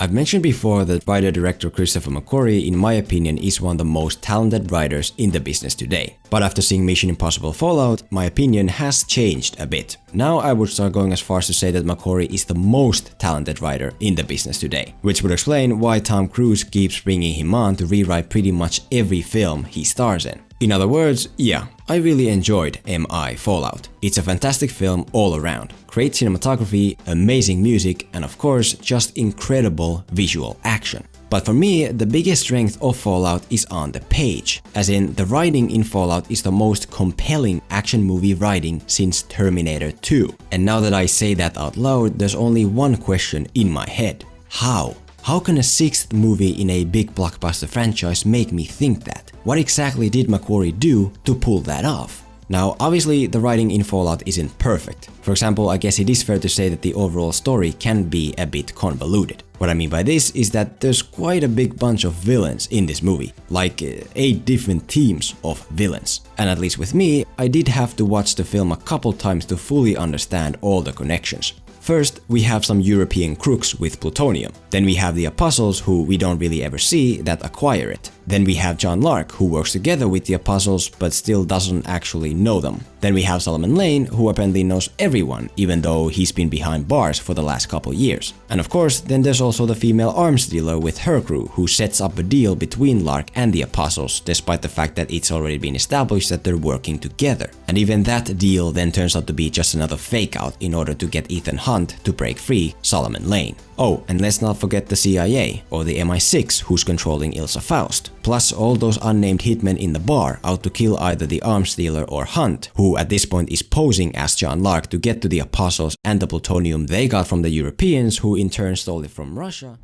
I've mentioned before that writer-director Christopher McQuarrie, in my opinion, is one of the most talented writers in the business today. But after seeing Mission Impossible Fallout, my opinion has changed a bit. Now I would start going as far as to say that McQuarrie is the most talented writer in the business today, which would explain why Tom Cruise keeps bringing him on to rewrite pretty much every film he stars in. In other words, yeah, I really enjoyed MI Fallout. It's a fantastic film all around. Great cinematography, amazing music, and of course, just incredible visual action. But for me, the biggest strength of Fallout is on the page, as in the writing in Fallout is the most compelling action movie writing since Terminator 2. And now that I say that out loud, there's only one question in my head. How? How can a sixth movie in a big blockbuster franchise make me think that? What exactly did McQuarrie do to pull that off? Now, obviously, the writing in Fallout isn't perfect. For example, I guess it is fair to say that the overall story can be a bit convoluted. What I mean by this is that there's quite a big bunch of villains in this movie, like 8 different teams of villains. And at least with me, I did have to watch the film a couple times to fully understand all the connections. First, we have some European crooks with plutonium. Then we have the Apostles, who we don't really ever see, that acquire it. Then we have John Lark, who works together with the Apostles but still doesn't actually know them. Then we have Solomon Lane, who apparently knows everyone, even though he's been behind bars for the last couple years. And of course, then there's also the female arms dealer with her crew, who sets up a deal between Lark and the Apostles, despite the fact that it's already been established that they're working together. And even that deal then turns out to be just another fake out in order to get Ethan Hunt to break free Solomon Lane. Oh, and let's not forget the CIA, or the MI6, who's controlling Ilsa Faust. Plus all those unnamed hitmen in the bar out to kill either the arms dealer or Hunt, who at this point is posing as John Lark to get to the Apostles and the plutonium they got from the Europeans, who in turn stole it from Russia.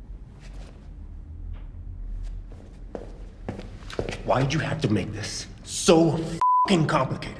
Why'd you have to make this so f***ing complicated?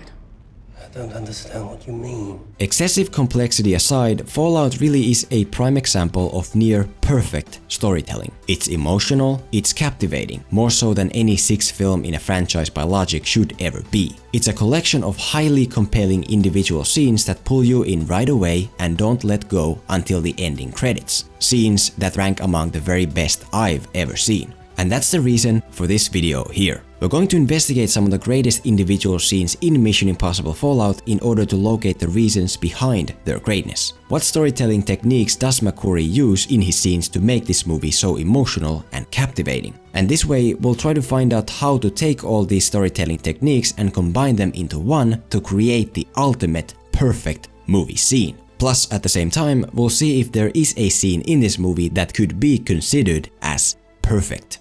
I don't understand what you mean. Excessive complexity aside, Fallout really is a prime example of near-perfect storytelling. It's emotional, it's captivating, more so than any sixth film in a franchise by logic should ever be. It's a collection of highly compelling individual scenes that pull you in right away and don't let go until the ending credits. Scenes that rank among the very best I've ever seen. And that's the reason for this video here. We're going to investigate some of the greatest individual scenes in Mission Impossible Fallout in order to locate the reasons behind their greatness. What storytelling techniques does McQuarrie use in his scenes to make this movie so emotional and captivating? And this way, we'll try to find out how to take all these storytelling techniques and combine them into one to create the ultimate perfect movie scene. Plus, at the same time, we'll see if there is a scene in this movie that could be considered as perfect.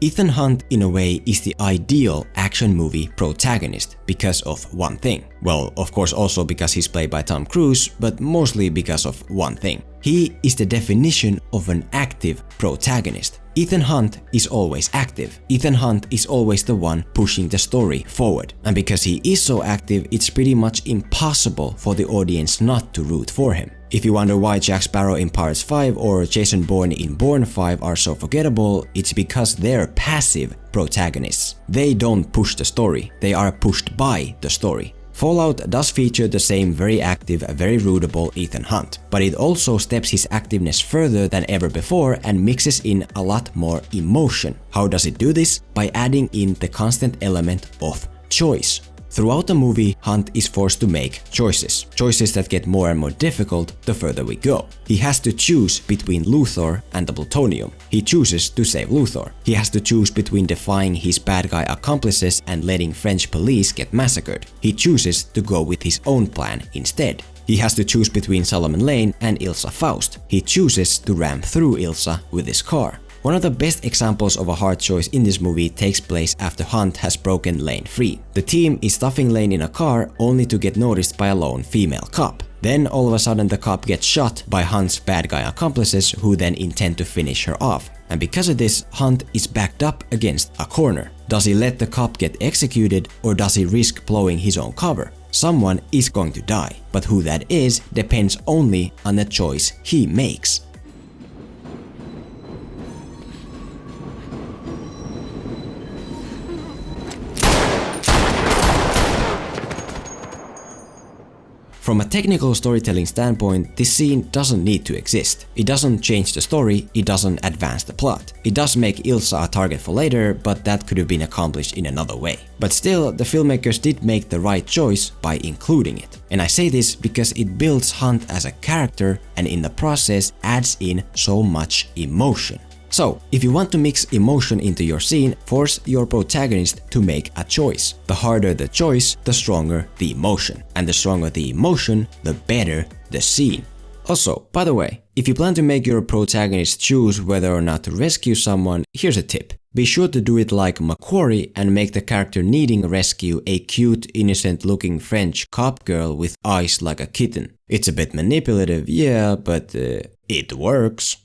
Ethan Hunt, in a way, is the ideal action movie protagonist because of one thing. Well, of course also because he's played by Tom Cruise, but mostly because of one thing. He is the definition of an active protagonist. Ethan Hunt is always active. Ethan Hunt is always the one pushing the story forward. And because he is so active, it's pretty much impossible for the audience not to root for him. If you wonder why Jack Sparrow in Pirates 5 or Jason Bourne in Bourne 5 are so forgettable, it's because they're passive protagonists. They don't push the story, they are pushed by the story. Fallout does feature the same very active, very rootable Ethan Hunt, but it also steps his activeness further than ever before and mixes in a lot more emotion. How does it do this? By adding in the constant element of choice. Throughout the movie, Hunt is forced to make choices. Choices that get more and more difficult the further we go. He has to choose between Luthor and the plutonium. He chooses to save Luthor. He has to choose between defying his bad guy accomplices and letting French police get massacred. He chooses to go with his own plan instead. He has to choose between Solomon Lane and Ilsa Faust. He chooses to ram through Ilsa with his car. One of the best examples of a hard choice in this movie takes place after Hunt has broken Lane free. The team is stuffing Lane in a car only to get noticed by a lone female cop. Then all of a sudden the cop gets shot by Hunt's bad guy accomplices who then intend to finish her off. And because of this, Hunt is backed up against a corner. Does he let the cop get executed or does he risk blowing his own cover? Someone is going to die, but who that is depends only on the choice he makes. From a technical storytelling standpoint, this scene doesn't need to exist. It doesn't change the story, it doesn't advance the plot. It does make Ilsa a target for later, but that could have been accomplished in another way. But still, the filmmakers did make the right choice by including it. And I say this because it builds Hunt as a character and in the process adds in so much emotion. So, if you want to mix emotion into your scene, force your protagonist to make a choice. The harder the choice, the stronger the emotion. And the stronger the emotion, the better the scene. Also, by the way, if you plan to make your protagonist choose whether or not to rescue someone, here's a tip. Be sure to do it like McQuarrie and make the character needing rescue a cute, innocent-looking French cop girl with eyes like a kitten. It's a bit manipulative, yeah, but it works.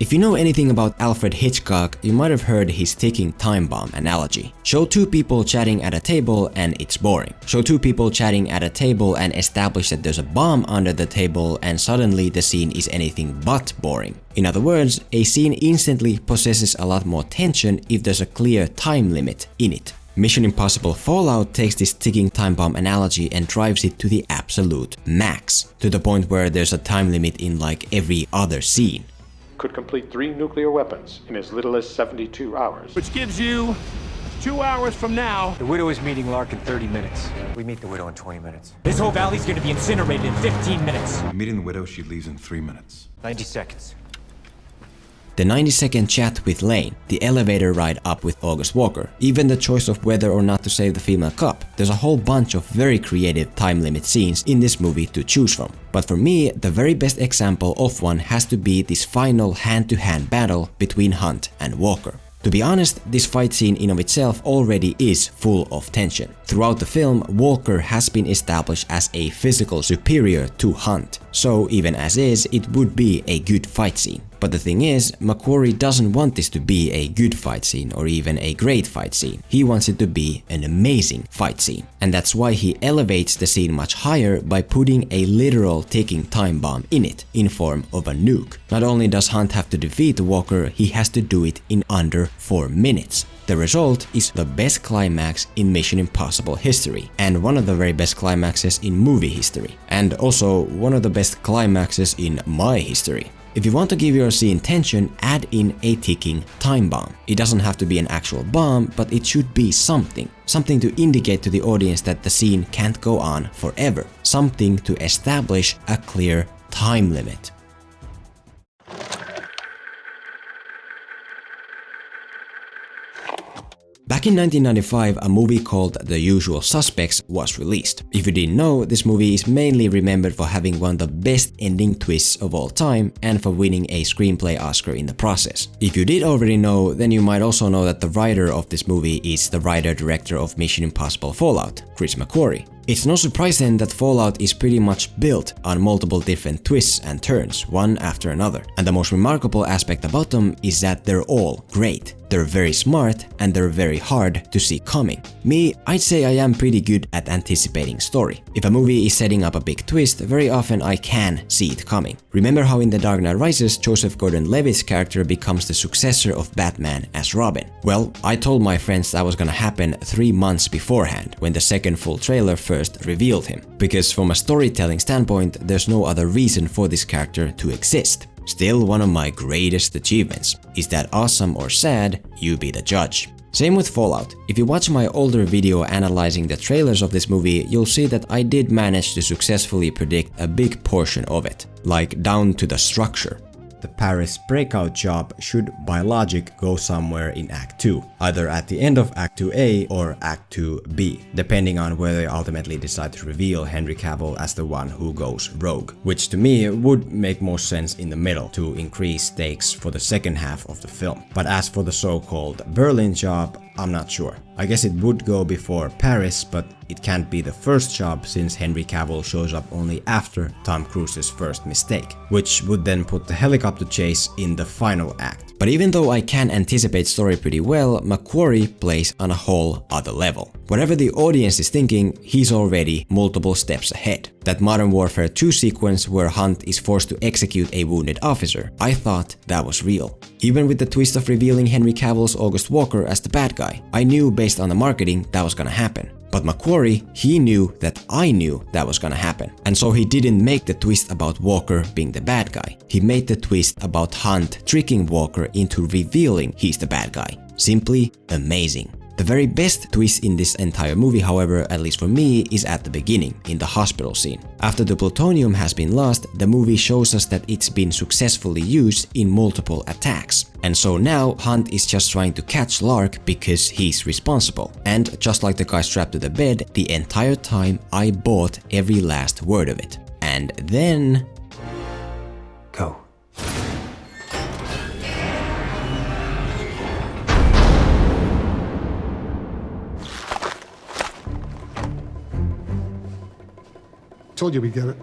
If you know anything about Alfred Hitchcock, you might have heard his ticking time bomb analogy. Show two people chatting at a table and it's boring. Show two people chatting at a table and establish that there's a bomb under the table and suddenly the scene is anything but boring. In other words, a scene instantly possesses a lot more tension if there's a clear time limit in it. Mission Impossible Fallout takes this ticking time bomb analogy and drives it to the absolute max, to the point where there's a time limit in like every other scene. Could complete 3 nuclear weapons in as little as 72 hours. Which gives you 2 hours from now. The Widow is meeting Lark in 30 minutes. We meet the Widow in 20 minutes. This whole valley's gonna be incinerated in 15 minutes. Meeting the Widow, she leaves in 3 minutes. 90 seconds. The 90-second chat with Lane, the elevator ride up with August Walker, even the choice of whether or not to save the female cop. There's a whole bunch of very creative time limit scenes in this movie to choose from. But for me, the very best example of one has to be this final hand-to-hand battle between Hunt and Walker. To be honest, this fight scene in of itself already is full of tension. Throughout the film, Walker has been established as a physical superior to Hunt, so even as is, it would be a good fight scene. But the thing is, McQuarrie doesn't want this to be a good fight scene or even a great fight scene. He wants it to be an amazing fight scene. And that's why he elevates the scene much higher by putting a literal ticking time bomb in it, in form of a nuke. Not only does Hunt have to defeat Walker, he has to do it in under 4 minutes. The result is the best climax in Mission Impossible history, and one of the very best climaxes in movie history, and also one of the best climaxes in my history. If you want to give your scene tension, add in a ticking time bomb. It doesn't have to be an actual bomb, but it should be something. Something to indicate to the audience that the scene can't go on forever. Something to establish a clear time limit. Back in 1995, a movie called The Usual Suspects was released. If you didn't know, this movie is mainly remembered for having one of the best ending twists of all time and for winning a screenplay Oscar in the process. If you did already know, then you might also know that the writer of this movie is the writer-director of Mission Impossible Fallout, Chris McQuarrie. It's no surprise then that Fallout is pretty much built on multiple different twists and turns, one after another. And the most remarkable aspect about them is that they're all great. They're very smart and they're very hard to see coming. Me, I'd say I am pretty good at anticipating story. If a movie is setting up a big twist, very often I can see it coming. Remember how in The Dark Knight Rises, Joseph Gordon-Levitt's character becomes the successor of Batman as Robin? Well, I told my friends that was gonna happen 3 months beforehand, when the second full trailer first revealed him. Because from a storytelling standpoint, there's no other reason for this character to exist. Still one of my greatest achievements. Is that awesome or sad? You be the judge. Same with Fallout. If you watch my older video analyzing the trailers of this movie, you'll see that I did manage to successfully predict a big portion of it, like down to the structure. The Paris breakout job should by logic go somewhere in Act 2, either at the end of Act 2A or Act 2B, depending on whether they ultimately decide to reveal Henry Cavill as the one who goes rogue, which to me would make more sense in the middle to increase stakes for the second half of the film. But as for the so-called Berlin job, I'm not sure. I guess it would go before Paris, but it can't be the first job since Henry Cavill shows up only after Tom Cruise's first mistake, which would then put the helicopter chase in the final act. But even though I can anticipate story pretty well, McQuarrie plays on a whole other level. Whatever the audience is thinking, he's already multiple steps ahead. That Modern Warfare 2 sequence where Hunt is forced to execute a wounded officer. I thought that was real. Even with the twist of revealing Henry Cavill's August Walker as the bad guy, I knew based on the marketing that was gonna happen. But McQuarrie, he knew that I knew that was gonna happen. And so he didn't make the twist about Walker being the bad guy. He made the twist about Hunt tricking Walker into revealing he's the bad guy. Simply amazing. The very best twist in this entire movie, however, at least for me, is at the beginning, in the hospital scene. After the plutonium has been lost, the movie shows us that it's been successfully used in multiple attacks. And so now Hunt is just trying to catch Lark because he's responsible. And just like the guy strapped to the bed, the entire time I bought every last word of it. And then... Go. Told you we'd get it.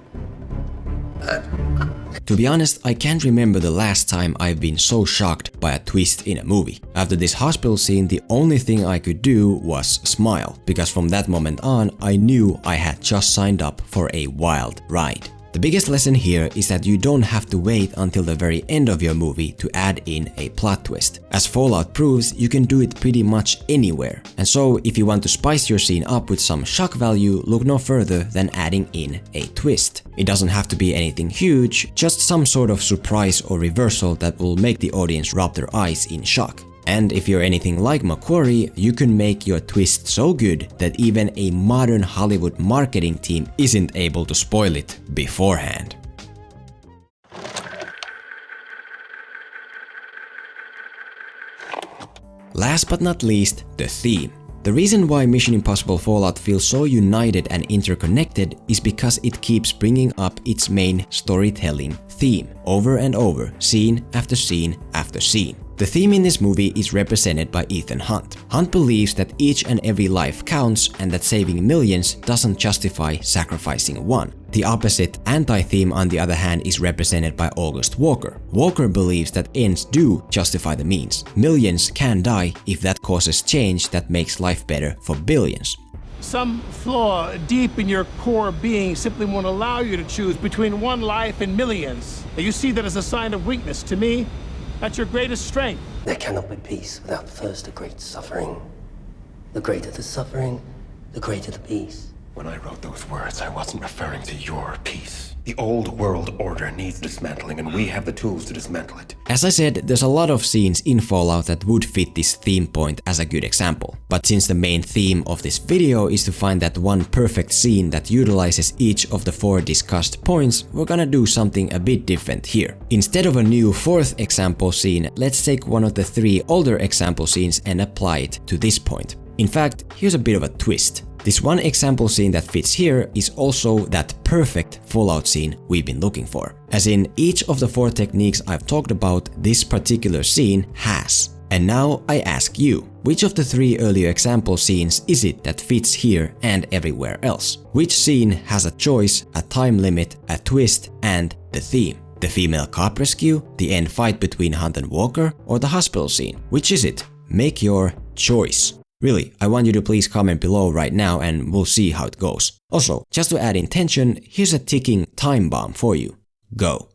To be honest, I can't remember the last time I've been so shocked by a twist in a movie. After this hospital scene, the only thing I could do was smile, because from that moment on, I knew I had just signed up for a wild ride. The biggest lesson here is that you don't have to wait until the very end of your movie to add in a plot twist. As Fallout proves, you can do it pretty much anywhere. And so, if you want to spice your scene up with some shock value, look no further than adding in a twist. It doesn't have to be anything huge, just some sort of surprise or reversal that will make the audience rub their eyes in shock. And if you're anything like McQuarrie, you can make your twist so good that even a modern Hollywood marketing team isn't able to spoil it beforehand. Last but not least, the theme. The reason why Mission Impossible Fallout feels so united and interconnected is because it keeps bringing up its main storytelling theme over and over, scene after scene after scene. The theme in this movie is represented by Ethan Hunt. Hunt believes that each and every life counts and that saving millions doesn't justify sacrificing one. The opposite anti-theme, on the other hand, is represented by August Walker. Walker believes that ends do justify the means. Millions can die if that causes change that makes life better for billions. Some flaw deep in your core being simply won't allow you to choose between one life and millions. You see that as a sign of weakness. To me, that's your greatest strength. There cannot be peace without first a great suffering. The greater the suffering, the greater the peace. When I wrote those words, I wasn't referring to your peace. The old world order needs dismantling, and we have the tools to dismantle it. As I said, there's a lot of scenes in Fallout that would fit this theme point as a good example. But since the main theme of this video is to find that one perfect scene that utilizes each of the 4 discussed points, we're gonna do something a bit different here. Instead of a new 4th example scene, let's take one of the 3 older example scenes and apply it to this point. In fact, here's a bit of a twist. This one example scene that fits here is also that perfect Fallout scene we've been looking for. As in, each of the 4 techniques I've talked about, this particular scene has. And now I ask you, which of the 3 earlier example scenes is it that fits here and everywhere else? Which scene has a choice, a time limit, a twist, and the theme? The female cop rescue, the end fight between Hunt and Walker, or the hospital scene? Which is it? Make your choice. Really, I want you to please comment below right now and we'll see how it goes. Also, just to add in tension, here's a ticking time bomb for you. Go.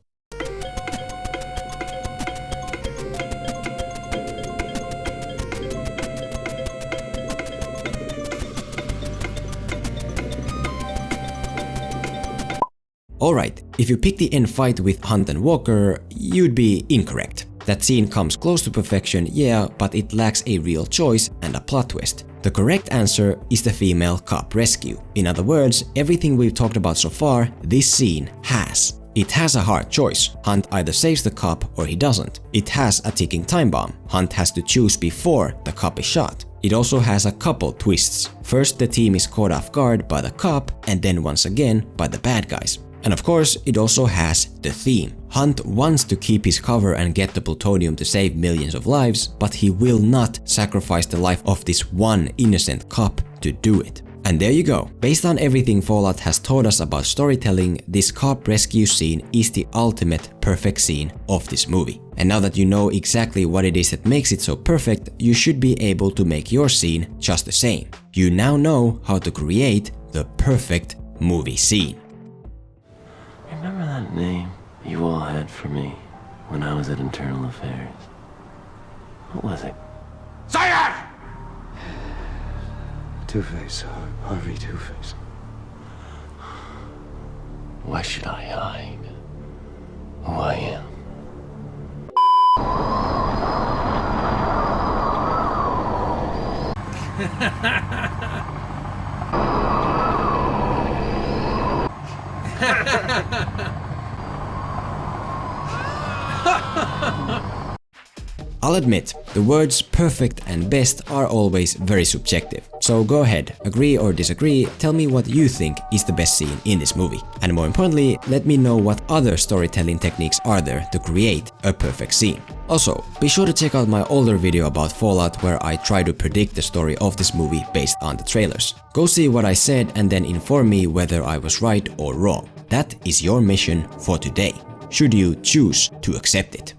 Alright, if you pick the end fight with Hunt and Walker, you'd be incorrect. That scene comes close to perfection, yeah, but it lacks a real choice and a plot twist. The correct answer is the female cop rescue. In other words, everything we've talked about so far, this scene has. It has a hard choice. Hunt either saves the cop or he doesn't. It has a ticking time bomb. Hunt has to choose before the cop is shot. It also has a couple twists. First, the team is caught off guard by the cop, and then once again by the bad guys. And of course, it also has the theme. Hunt wants to keep his cover and get the plutonium to save millions of lives, but he will not sacrifice the life of this one innocent cop to do it. And there you go. Based on everything Fallout has taught us about storytelling, this cop rescue scene is the ultimate perfect scene of this movie. And now that you know exactly what it is that makes it so perfect, you should be able to make your scene just the same. You now know how to create the perfect movie scene. name you all had for me when I was at Internal Affairs? What was it? Say it! Two-Face, Harvey Two-Face. Why should I hide who I am? I'll admit, the words perfect and best are always very subjective. So go ahead, agree or disagree, tell me what you think is the best scene in this movie. And more importantly, let me know what other storytelling techniques are there to create a perfect scene. Also, be sure to check out my older video about Fallout where I try to predict the story of this movie based on the trailers. Go see what I said and then inform me whether I was right or wrong. That is your mission for today, should you choose to accept it.